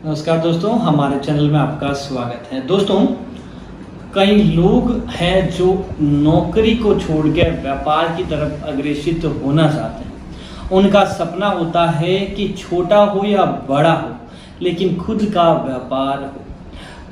नमस्कार दोस्तों, हमारे चैनल में आपका स्वागत है। दोस्तों, कई लोग हैं जो नौकरी को छोड़कर व्यापार की तरफ अग्रसित होना चाहते हैं। उनका सपना होता है कि छोटा हो या बड़ा हो, लेकिन खुद का व्यापार हो।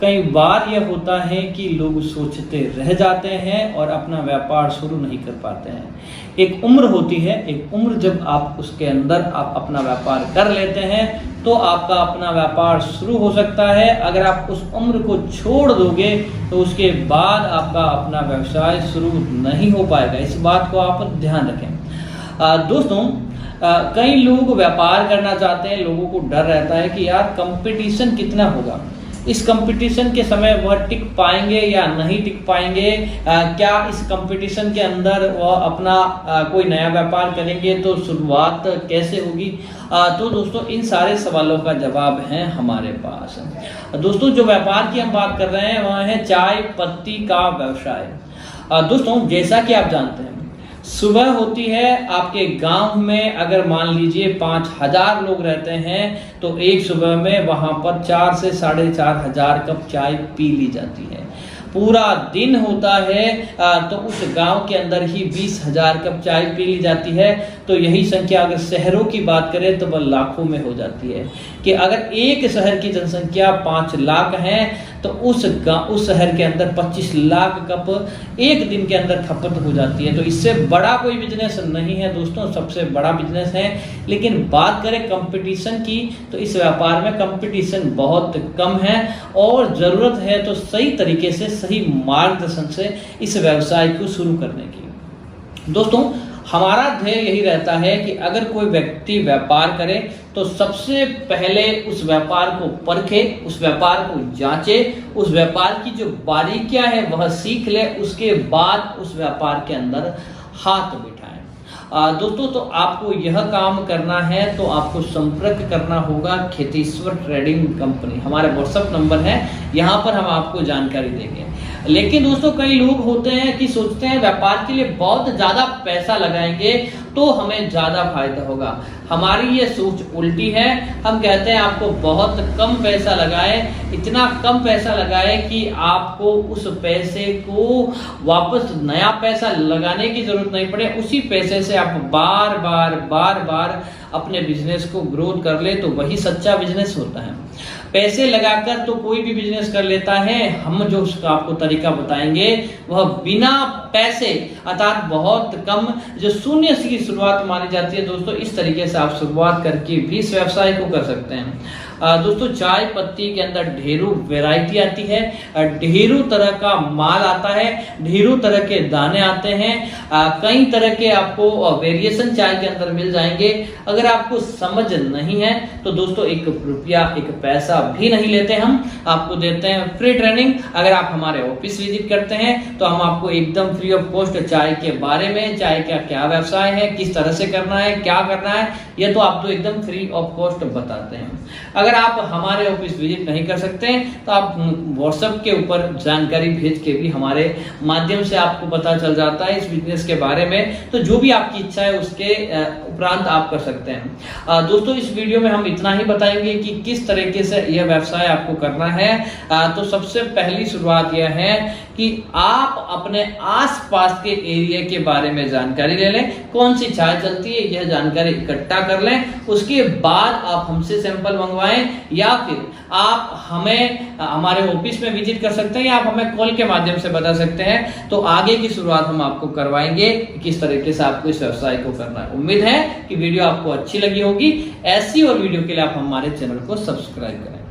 कई बार यह होता है कि लोग सोचते रह जाते हैं और अपना व्यापार शुरू नहीं कर पाते हैं। एक उम्र होती है, एक उम्र जब आप उसके अंदर आप अपना व्यापार कर लेते हैं तो आपका अपना व्यापार शुरू हो सकता है। अगर आप उस उम्र को छोड़ दोगे तो उसके बाद आपका अपना व्यवसाय शुरू नहीं हो पाएगा। इस बात को आप ध्यान रखें। दोस्तों, कई लोग व्यापार करना चाहते हैं, लोगों को डर रहता है कि यार कंपटीशन कितना होगा, इस कंपटीशन के समय वह टिक पाएंगे या नहीं टिक पाएंगे, क्या इस कंपटीशन के अंदर वह अपना कोई नया व्यापार करेंगे तो शुरुआत कैसे होगी। तो दोस्तों, इन सारे सवालों का जवाब है हमारे पास। दोस्तों, जो व्यापार की हम बात कर रहे हैं वह है चाय पत्ती का व्यवसाय। दोस्तों, जैसा कि आप जानते हैं, सुबह होती है आपके गांव में, अगर मान लीजिए 5000 लोग रहते हैं तो एक सुबह में वहां पर 4 से 4500 कप चाय पी ली जाती है। पूरा दिन होता है तो उस गांव के अंदर ही 20,000 कप चाय पी ली जाती है। तो यही संख्या अगर शहरों की बात करें तो वह लाखों में हो जाती है कि अगर एक शहर की जनसंख्या 5 लाख है तो उस शहर के अंदर 25 लाख कप एक दिन के अंदर खपत हो जाती है। तो इससे बड़ा कोई बिजनेस नहीं है दोस्तों, सबसे बड़ा बिजनेस है। लेकिन बात करें कंपटीशन की तो इस व्यापार में कंपटीशन बहुत कम है और ज़रूरत है तो सही तरीके से, सही मार्गदर्शन से इस व्यवसाय को शुरू करने की। दोस्तों, हमारा ध्येय यही रहता है कि अगर कोई व्यक्ति व्यापार करे तो सबसे पहले उस व्यापार को परखे, उस व्यापार को जांचे, उस व्यापार की जो बारीकियां है वह सीख ले, उसके बाद उस व्यापार के अंदर हाथ बिठाएं। दोस्तों, तो आपको यह काम करना है तो आपको संपर्क करना होगा खेतेश्वर ट्रेडिंग कंपनी। हमारे व्हाट्सएप नंबर है, यहाँ पर हम आपको जानकारी देंगे। लेकिन दोस्तों, कई लोग होते हैं कि सोचते हैं व्यापार के लिए बहुत ज़्यादा पैसा लगाएंगे तो हमें ज़्यादा फायदा होगा। हमारी ये सोच उल्टी है। हम कहते हैं आपको बहुत कम पैसा लगाएं, इतना कम पैसा लगाएं कि आपको उस पैसे को वापस नया पैसा लगाने की जरूरत नहीं पड़े। उसी पैसे से आप बार बार अपने बिजनेस को ग्रोथ कर ले, तो वही सच्चा बिजनेस होता है। पैसे लगाकर तो कोई भी बिजनेस कर लेता है। हम जो उसका आपको तरीका बताएंगे वह बिना पैसे अर्थात बहुत कम, जो शून्य की शुरुआत मानी जाती है दोस्तों, इस तरीके से आप शुरुआत करके भी इस व्यवसाय को कर सकते हैं। दोस्तों, चाय पत्ती के अंदर ढेरों वैरायटी आती है, ढेरों तरह का माल आता है, ढेरों तरह के दाने आते हैं, कई तरह के आपको वेरिएशन चाय के अंदर मिल जाएंगे। अगर आपको समझ नहीं है तो दोस्तों, 1 रुपया 1 पैसा भी नहीं लेते, हम आपको देते हैं फ्री ट्रेनिंग। अगर आप हमारे ऑफिस विजिट करते हैं तो हम आपको एकदम फ्री ऑफ कॉस्ट चाय के बारे में, चाय का क्या व्यवसाय है, किस तरह से करना है, क्या करना है, यह तो आपको एकदम फ्री ऑफ कॉस्ट बताते हैं। अगर आप हमारे ऑफिस विजिट नहीं कर सकते तो आप व्हाट्सएप के ऊपर जानकारी भेज के भी हमारे माध्यम से आपको पता चल जाता है इस बिजनेस के बारे में। तो जो भी आपकी इच्छा है उसके उपरांत आप कर सकते हैं। दोस्तों, इस वीडियो में हम इतना ही बताएंगे कि किस तरीके से यह व्यवसाय आपको करना है। तो सबसे पहली शुरुआत यह है कि आप अपने आसपास के एरिया के बारे में जानकारी ले लें, कौन सी चाय चलती है यह जानकारी इकट्ठा कर लें। उसके बाद आप हमसे सैंपल मंगवाएं या फिर आप हमें हमारे ऑफिस में विजिट कर सकते हैं या आप हमें कॉल के माध्यम से बता सकते हैं। तो आगे की शुरुआत हम आपको करवाएंगे किस तरीके से आपको इस व्यवसाय को करना है। उम्मीद है कि वीडियो आपको अच्छी लगी होगी। ऐसी और वीडियो के लिए आप हमारे चैनल को सब्सक्राइब करें।